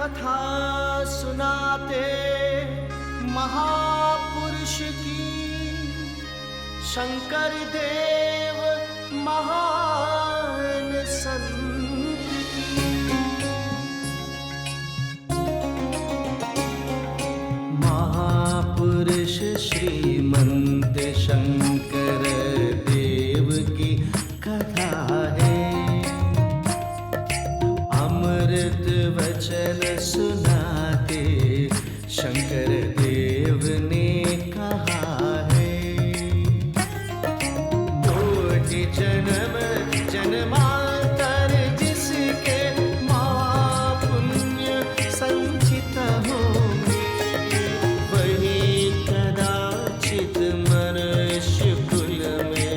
कथा सुनाते महापुरुष की, शंकर देव महान संत की। महापुरुष श्रीमंत शंकर देव की कथा है, अमृत वचन सुनाते शंकर देव ने कहा है। कोटि जन्म जन्मांतर जिसके महापुण्य संचित होंगे, वही कदाचित मनुष्य कुल में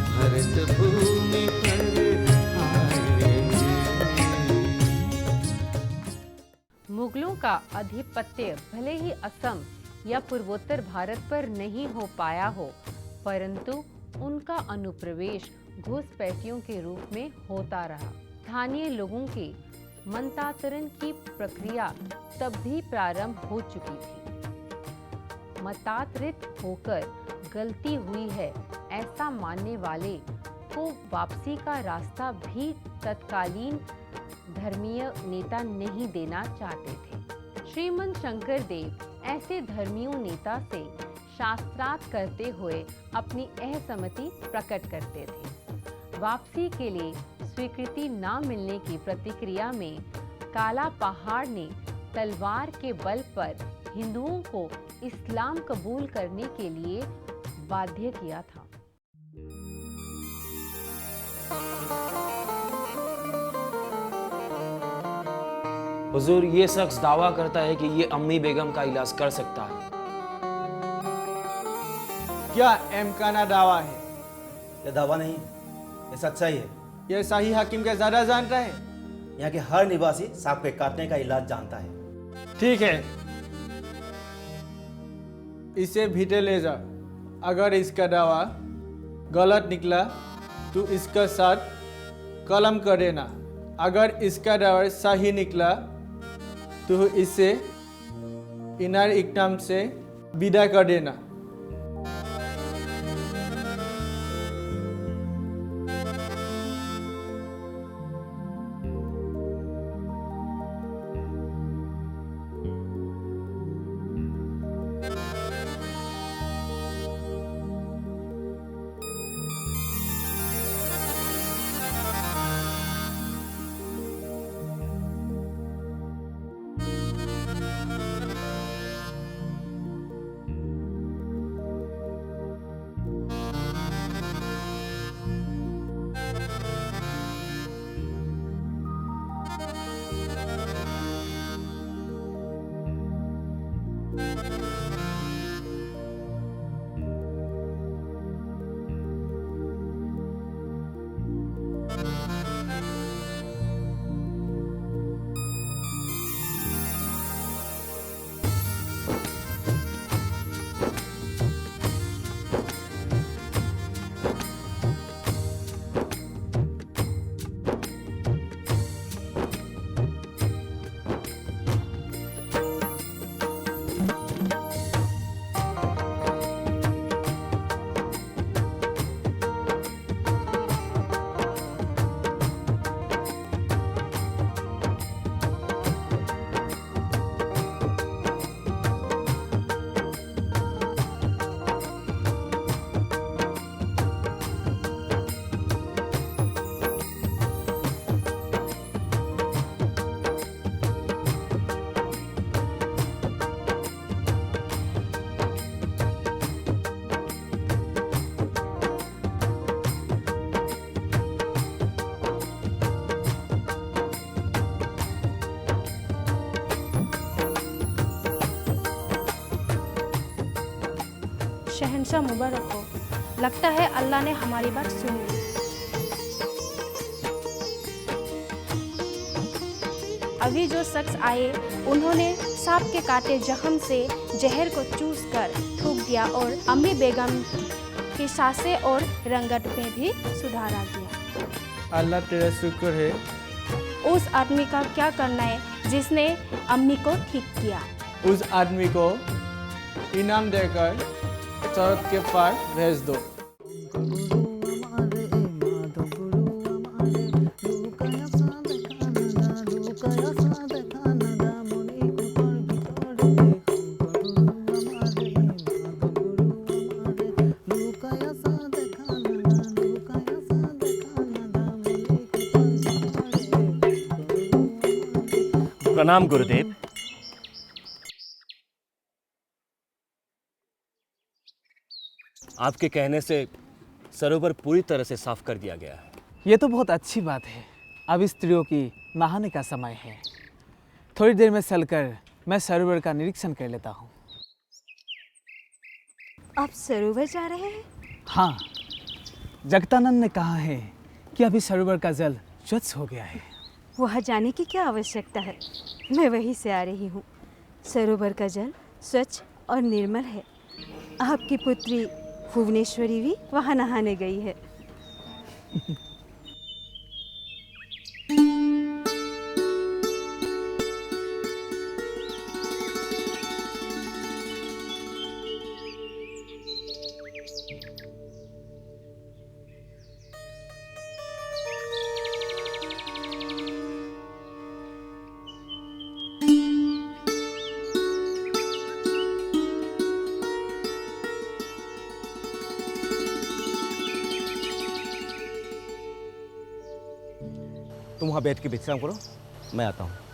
भरत भूमि पर आएंगे। मुगलों का आधिपत्य भले ही असम या पूर्वोत्तर भारत पर नहीं हो पाया हो, परंतु उनका अनुप्रवेश घुसपैठियों के रूप में होता रहा। स्थानीय लोगों के मतांतरण की प्रक्रिया तब भी प्रारंभ हो चुकी थी। मतांतरित होकर गलती हुई है ऐसा मानने वाले को वापसी का रास्ता भी तत्कालीन धर्मीय नेता नहीं देना चाहते थे। श्रीमंत शंकर देव ऐसे धर्मीय नेता से शास्त्रार्थ करते हुए अपनी असहमति प्रकट करते थे। वापसी के लिए स्वीकृति न मिलने की प्रतिक्रिया में काला पहाड़ ने तलवार के बल पर हिंदुओं को इस्लाम कबूल करने के लिए बाध्य किया था। हुजूर, ये शख्स दावा करता है कि ये अम्मी बेगम का इलाज कर सकता है। क्या इम्काना दावा है? यह दावा नहीं, ये सच्चाई है। यह शाही हाकिम के ज्यादा जानता है। यहाँ के हर निवासी सांप के काटने का इलाज जानता है। ठीक है, इसे भीतर ले जा। अगर इसका दावा गलत निकला तो इसका साथ कलम कर देना। अगर इसका दावा सही निकला तो इसे इनार इकराम से विदा कर देना। शहंशाह मुबारक हो, लगता है अल्लाह ने हमारी बात सुन ली। अभी जो शख्स आए उन्होंने सांप के काटे जख्म से जहर को चूस कर थूक दिया और अम्मी बेगम की सांसें और रंगत में भी सुधार आ गया। अल्लाह तेरा शुक्र है। उस आदमी का क्या करना है जिसने अम्मी को ठीक किया। उस आदमी को इनाम देकर सड़क के पार भेज दो। प्रणाम गुरुदेव। आपके कहने से सरोवर पूरी तरह से साफ कर दिया गया है। ये तो बहुत अच्छी बात है। अब स्त्रियों की नहाने का समय है। थोड़ी देर में चलकर मैं सरोवर का निरीक्षण कर लेता हूँ। आप सरोवर जा रहे हैं? हाँ, जगतानंद ने कहा है कि अभी सरोवर का जल स्वच्छ हो गया है। वहाँ जाने की क्या आवश्यकता है, मैं वहीं से आ रही हूँ। सरोवर का जल स्वच्छ और निर्मल है। आपकी पुत्री भुवनेश्वरी भी वहाँ नहाने गई है। तुम वहाँ बैठ के विश्राम करो, मैं आता हूँ।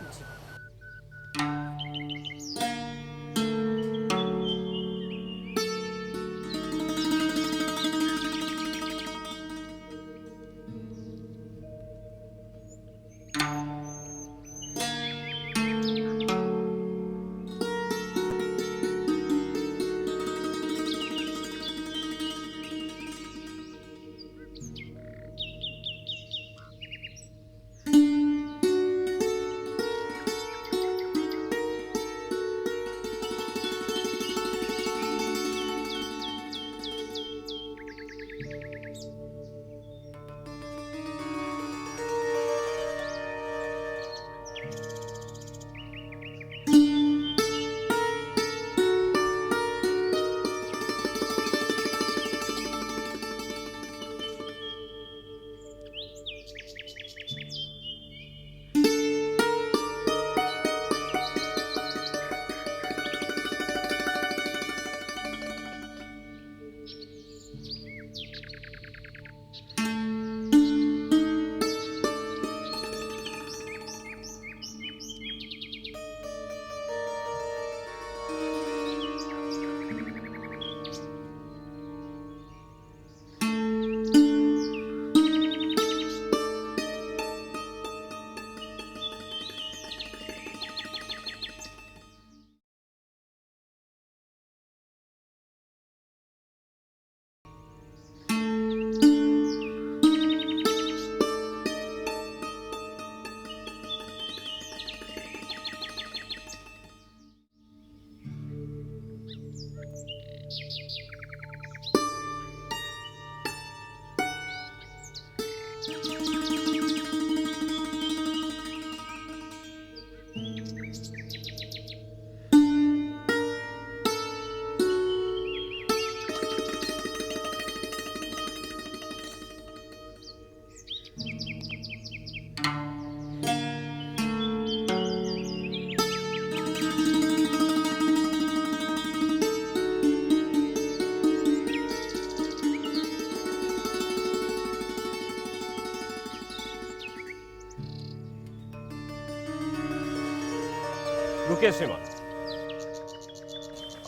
रुकिए श्रीमान,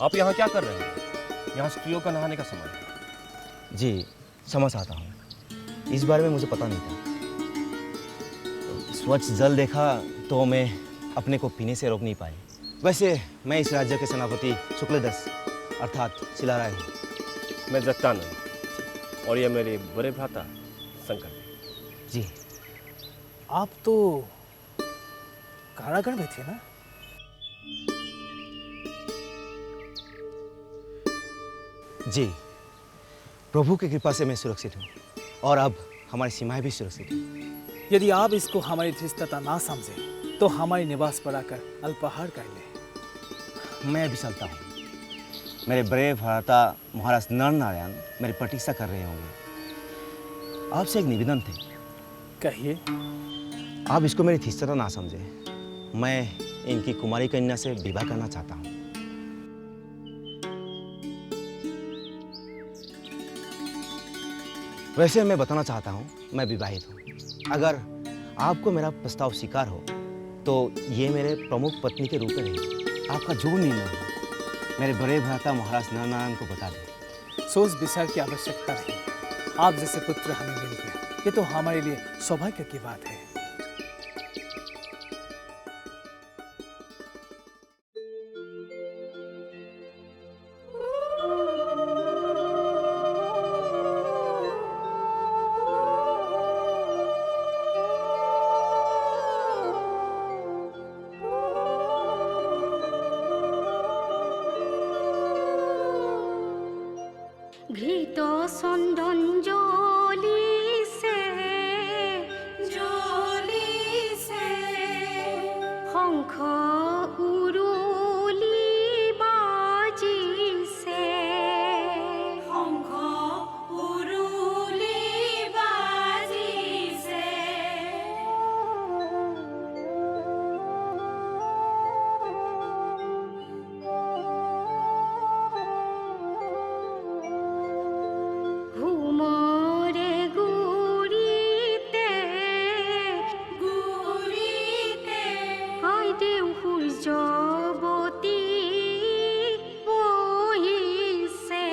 आप यहाँ क्या कर रहे हैं? यहाँ स्त्रियों का नहाने का समय है। जी, समझ आता हूँ। इस बारे में मुझे पता नहीं था। स्वच्छ जल देखा तो मैं अपने को पीने से रोक नहीं पाई। वैसे मैं इस राज्य के सेनापति शुक्लदस अर्थात शिलाराय हूँ। मैं जगतानंद और ये मेरे बड़े भ्राता शंकर जी। आप तो कारागार में थे ना? जी, प्रभु की कृपा से मैं सुरक्षित हूँ और अब हमारी सीमाएं भी सुरक्षित हैं। यदि आप इसको हमारी धृष्टता ना समझे तो हमारे निवास पर आकर अल्पाहार कर ले। मैं अभी चलता हूँ। मेरे बड़े भ्राता महाराज नर नारायण मेरी प्रतीक्षा कर रहे होंगे। आपसे एक निवेदन थे। कहिए। आप इसको मेरी थिस्सरा ना समझे। मैं इनकी कुमारी कन्या से विवाह करना चाहता हूँ। वैसे मैं बताना चाहता हूँ, मैं विवाहित हूँ। अगर आपको मेरा प्रस्ताव स्वीकार हो तो ये मेरे प्रमुख पत्नी के रूप में रहेगी। आपका जो निर्णय हो मेरे बड़े भ्राता महाराज नारायण को बता दें। सोच विचार की आवश्यकता नहीं। आप जैसे पुत्र हमें मिल गया, ये तो हमारे लिए सौभाग्य की बात है। ঘৃত চন্দন জ্বলিছে শঙ্খ উৰুলি বাজিছে ঘুমরে গুৰিতে আইদেউ সূৰ্যৱতী বহিছে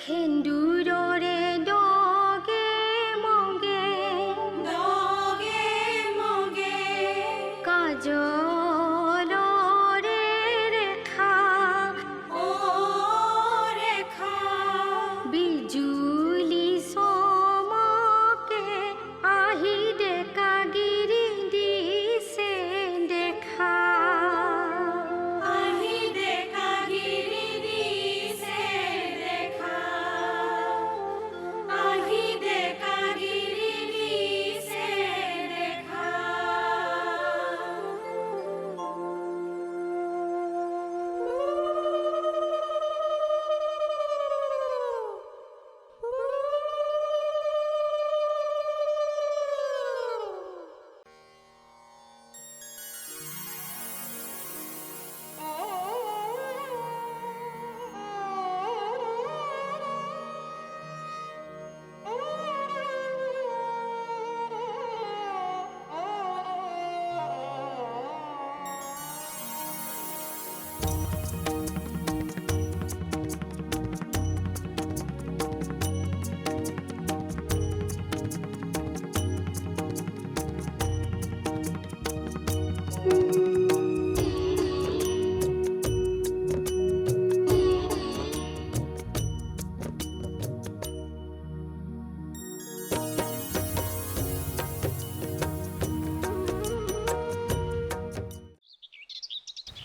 সেন্দুৰৰে দগে মগে কাজলৰে ৰেখা বিজুলি চমকে আহি ডেকা গিৰি দিছে দেখা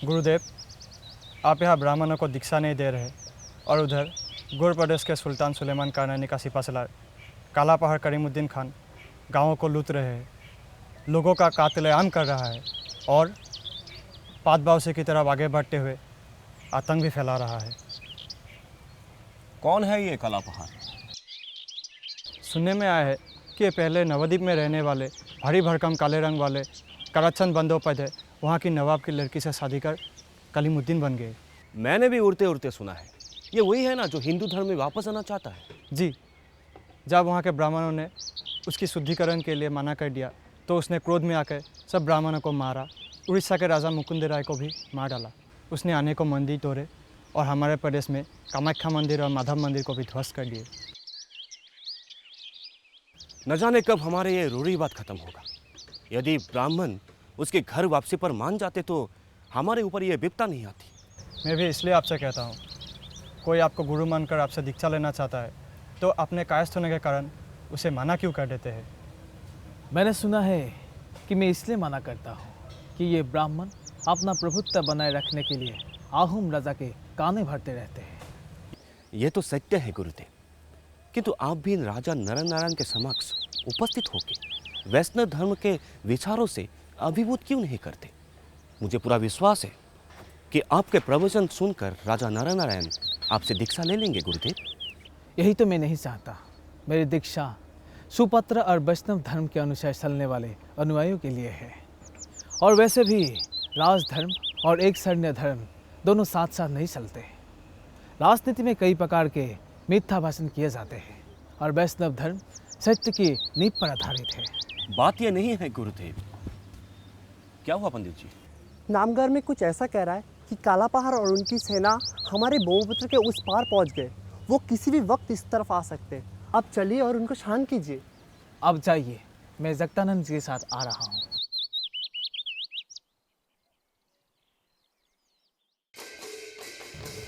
गुरुदेव, आप यहाँ ब्राह्मणों को दीक्षा नहीं दे रहे और उधर गुर प्रदेश के सुल्तान सुलेमान कारनानी का सिपासलार काला पहाड़ करीमुद्दीन खान गांवों को लूट रहे हैं, लोगों का कातिलेआम कर रहा है और पातबावसे की तरफ आगे बढ़ते हुए आतंक भी फैला रहा है। कौन है ये काला पहाड़? सुनने में आया है कि ये पहले नवद्वीप में रहने वाले भारी भरकम काले रंग वाले करचंद बंदोपाध्याय वहाँ की नवाब की लड़की से शादी कर कलीमुद्दीन बन गए। मैंने भी उड़ते उड़ते सुना है, ये वही है ना जो हिंदू धर्म में वापस आना चाहता है? जी, जब वहाँ के ब्राह्मणों ने उसकी शुद्धिकरण के लिए मना कर दिया तो उसने क्रोध में आकर सब ब्राह्मणों को मारा। उड़ीसा के राजा मुकुंद राय को भी मार डाला। उसने अनेकों मंदिर तोड़े और हमारे प्रदेश में कामाख्या मंदिर और माधव मंदिर को भी ध्वस्त कर दिए। न जाने कब हमारे ये रूढ़ी बात खत्म होगा। यदि ब्राह्मण उसके घर वापसी पर मान जाते तो हमारे ऊपर ये विपदा नहीं आती। मैं भी इसलिए आपसे कहता हूँ, कोई आपको गुरु मानकर आपसे दीक्षा लेना चाहता है तो अपने कायस्थ होने के कारण उसे मना क्यों कर देते हैं? मैंने सुना है कि मैं इसलिए मना करता हूँ कि ये ब्राह्मण अपना प्रभुत्व बनाए रखने के लिए आहूम राजा के काने भरते रहते हैं। ये तो सत्य है गुरुदेव, किंतु आप भी राजा नर नारायण के समक्ष उपस्थित होकर वैष्णव धर्म के विचारों से अभिभूत क्यों नहीं करते? मुझे पूरा विश्वास है कि आपके प्रवचन सुनकर राजा नर नारायण आपसे दीक्षा ले लेंगे गुरुदेव। यही तो मैं नहीं चाहता। मेरी दीक्षा सुपत्र और वैष्णव धर्म के अनुसार चलने वाले अनुयायियों के लिए है। और वैसे भी राजधर्म और एक शरण्य धर्म दोनों साथ साथ नहीं चलते। राजनीति में कई प्रकार के मिथ्या भाषण किए जाते हैं और वैष्णव धर्म सत्य की नींव पर आधारित है। बात यह नहीं है गुरुदेव। क्या हुआ पंडित जी? नामगर में कुछ ऐसा कह रहा है कि काला पहाड़ और उनकी सेना हमारे ब्रह्मपुत्र के उस पार पहुंच गए। वो किसी भी वक्त इस तरफ आ सकते हैं। अब चलिए और उनको शांत कीजिए। अब जाइए, मैं जगदानंद जी के साथ आ रहा हूँ।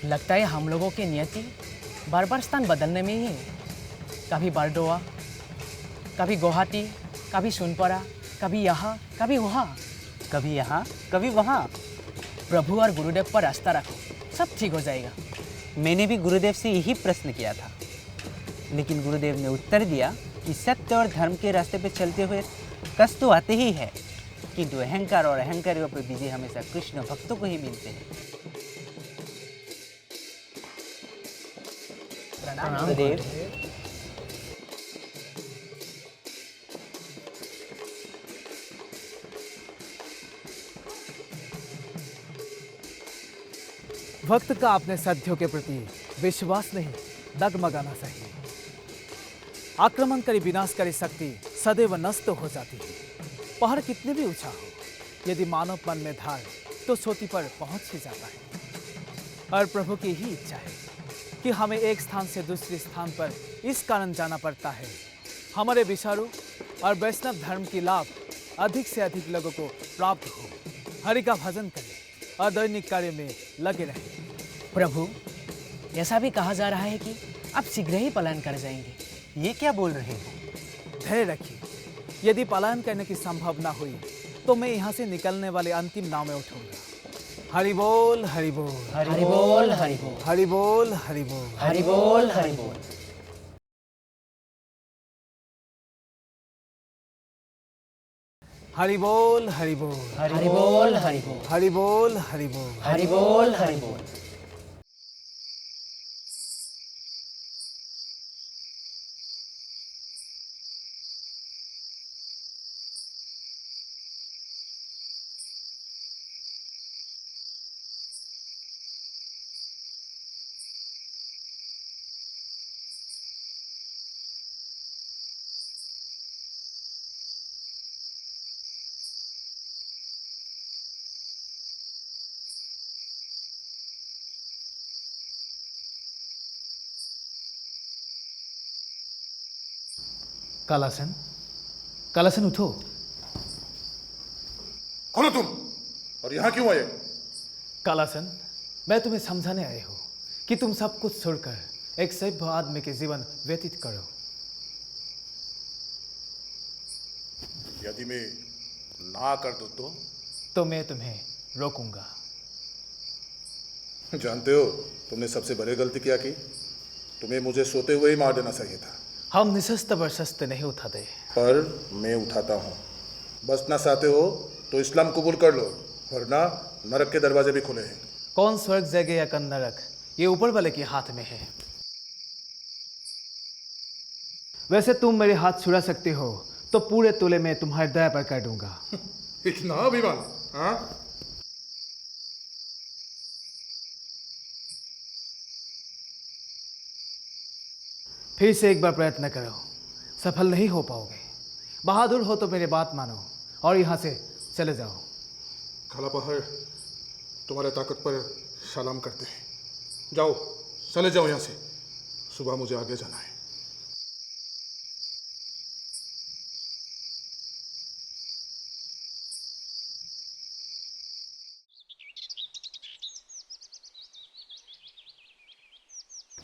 लगता है हम लोगों की नियति बार बार स्थान बदलने में ही है। कभी बारडोआ, कभी गुवाहाटी, कभी सोनपरा, कभी यहाँ, कभी वहाँ, कभी यहाँ कभी वहाँ। प्रभु और गुरुदेव पर आस्था रखो, सब ठीक हो जाएगा। मैंने भी गुरुदेव से यही प्रश्न किया था, लेकिन गुरुदेव ने उत्तर दिया कि सत्य और धर्म के रास्ते पे चलते हुए कष्ट तो आते ही है, किंतु अहंकार और अहंकारियों पर विजय हमेशा कृष्ण भक्तों को ही मिलते हैं। प्रणाम गुरुदेव। भक्त का अपने साथियों के प्रति विश्वास नहीं डगमगाना चाहिए। आक्रमणकारी विनाशकारी शक्ति सदैव नष्ट हो जाती है। पहाड़ कितने भी ऊंचा हो, यदि मानव मन में धार तो चोटी पर पहुंच ही जाता है। और प्रभु की ही इच्छा है कि हमें एक स्थान से दूसरे स्थान पर इस कारण जाना पड़ता है, हमारे विचारों और वैष्णव धर्म की लाभ अधिक से अधिक लोगों को प्राप्त हो। हरि का भजन करें और दैनिक कार्य में लगे रहें। प्रभु, ऐसा भी कहा जा रहा है कि आप शीघ्र ही पलायन कर जाएंगे। ये क्या बोल रहे हो? धैर्य रखिए। यदि पलायन करने की संभावना हुई तो मैं यहाँ से निकलने वाले अंतिम नाव में उठूंगा। हरि बोल हरि बोल हरि बोल हरि बोल हरि बोल हरि बोल हरि बोल हरि बोल। हरि बोल हरि बोल हरि बोल हरि बोल हरि बोल हरि बोल हरि बोल हरि बोल। कालासन, कालासन उठो। कौन हो तुम और यहाँ क्यों आए? कालासन, मैं तुम्हें समझाने आया हूँ कि तुम सब कुछ छोड़कर एक सभ्य आदमी के जीवन व्यतीत करो। यदि मैं ना कर दूं तो मैं तुम्हें रोकूंगा। जानते हो तुमने सबसे बड़ी गलती क्या की? तुम्हें मुझे सोते हुए ही मार देना चाहिए था। हम निशस्त्र व शस्त्र नहीं उठाते। पर मैं उठाता हूँ। बचना चाहते हो तो इस्लाम कबूल कर लो, वरना नरक के दरवाजे भी खुले हैं। कौन स्वर्ग जाएगा या कौन नरक, ये ऊपर वाले के हाथ में है। वैसे तुम मेरे हाथ छुड़ा सकते हो तो पूरे तोले में तुम्हारे दया पर कर दूंगा। इतना अभिमान? हाँ, फिर से एक बार प्रयत्न करो, सफल नहीं हो पाओगे। बहादुर हो तो मेरी बात मानो और यहाँ से चले जाओ। काला पहाड़ तुम्हारे ताकत पर सलाम करते हैं। जाओ, चले जाओ यहाँ से। सुबह मुझे आगे जाना है।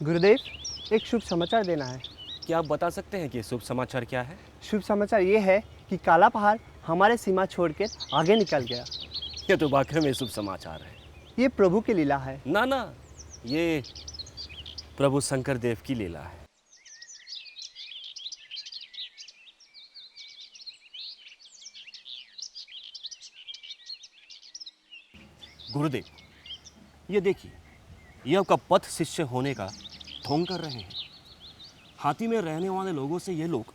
गुरुदेव, एक शुभ समाचार देना है। क्या आप बता सकते हैं कि शुभ समाचार क्या है? शुभ समाचार ये है कि काला पहाड़ हमारे सीमा छोड़कर आगे निकल गया। ये तो वाकई में शुभ समाचार है। ये प्रभु की लीला है। ना ना, ये प्रभु शंकर देव की लीला है। गुरुदेव, ये देखिए, ये आपका पथ शिष्य होने का ढोंग कर रहे हैं। हाथी में रहने वाले लोगों से ये लोग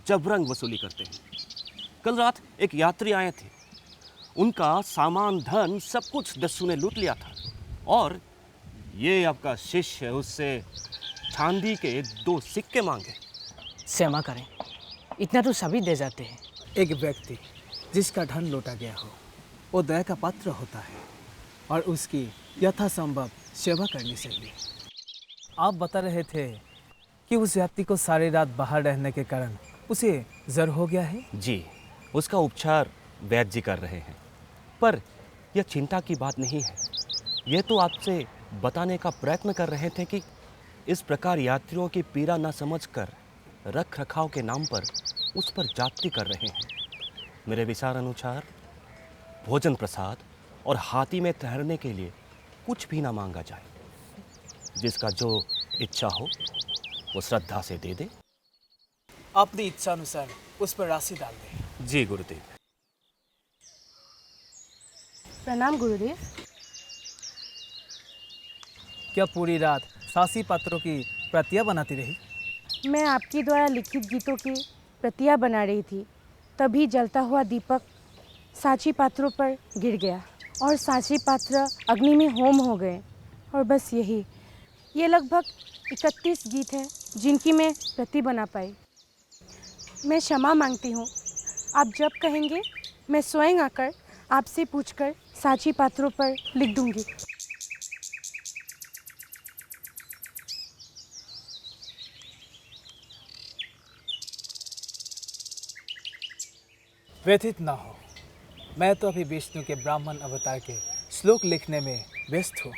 जबरन वसूली करते हैं। कल रात एक यात्री आए थे, उनका सामान धन सब कुछ दस्यु ने लूट लिया था, और ये आपका शिष्य उससे चांदी के 2 सिक्के मांगे। क्षमा करें, इतना तो सभी दे जाते हैं। एक व्यक्ति जिसका धन लूटा गया हो वो दया का पात्र होता है और उसकी यथासंभव सेवा करनी चाहिए। आप बता रहे थे कि उस व्यक्ति को सारी रात बाहर रहने के कारण उसे जर हो गया है। जी, उसका उपचार वैद्य जी कर रहे हैं, पर यह चिंता की बात नहीं है। यह तो आपसे बताने का प्रयत्न कर रहे थे कि इस प्रकार यात्रियों की पीड़ा न समझकर रख रखाव के नाम पर उस पर जाति कर रहे हैं। मेरे विचार अनुसार भोजन प्रसाद और हाथी में ठहरने के लिए कुछ भी ना मांगा जाए। जिसका जो इच्छा हो वो श्रद्धा से दे दे। अपनी इच्छा अनुसार उस पर राशि डाल दें। जी गुरुदेव। प्रणाम गुरुदेव। क्या पूरी रात सासी पात्रों की प्रतियां बनाती रही? मैं आपके द्वारा लिखित गीतों की प्रतियां बना रही थी, तभी जलता हुआ दीपक साची पात्रों पर गिर गया और साची पात्र अग्नि में होम हो गए। और बस यही, ये लगभग 31 गीत हैं जिनकी मैं प्रति बना पाई। मैं क्षमा मांगती हूँ। आप जब कहेंगे मैं स्वयं आकर आपसे पूछकर साची पात्रों पर लिख दूंगी। व्यथित ना हो, मैं तो अभी विष्णु के ब्राह्मण अवतार के श्लोक लिखने में व्यस्त हूँ।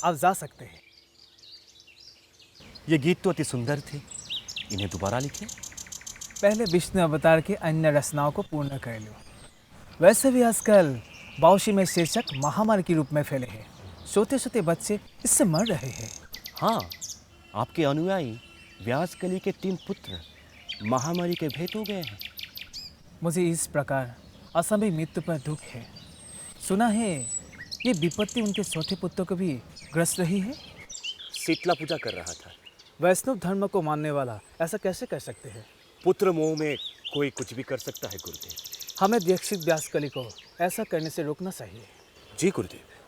आप जा सकते हैं। ये गीत तो अति सुंदर थे, इन्हें दोबारा लिखें। पहले विष्णु अवतार की अन्य रचनाओं को पूर्ण कर लो। वैसे भी आजकल बाउशी में शीर्षक महामारी के रूप में फैले हैं। सोते सोते बच्चे इससे मर रहे हैं। हाँ, आपके अनुयायी व्यासकली के 3 पुत्र महामारी के भेंट हो गए हैं। मुझे इस प्रकार असंभव मृत्यु पर दुख है। सुना है ये विपत्ति उनके छोटे पुत्रों को भी ग्रस्त रही है। शीतला पूजा कर रहा था। वैष्णव धर्म को मानने वाला ऐसा कैसे कर सकते हैं? पुत्र मोह में कोई कुछ भी कर सकता है गुरुदेव। हमें दीक्षित व्यासकली को ऐसा करने से रोकना चाहिए। जी गुरुदेव।